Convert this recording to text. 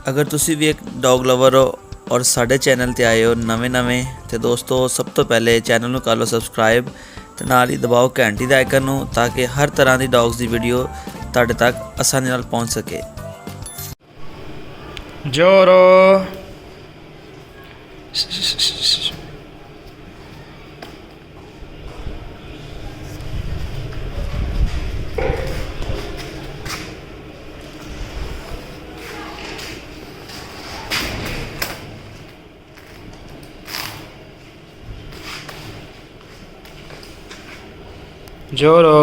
अगर तुसी भी एक डॉग लवर हो और साढ़े चैनल ते आए हो नवें तो दोस्तों सब तो पहले चैनल को कर लो सबसक्राइब ते नाल ही दबाओ घंटी दा आइकन नूं ताकि हर तरह की डॉग्स की वीडियो तुहाडे तक आसानी नाल पहुंच सके। जोरो जोरो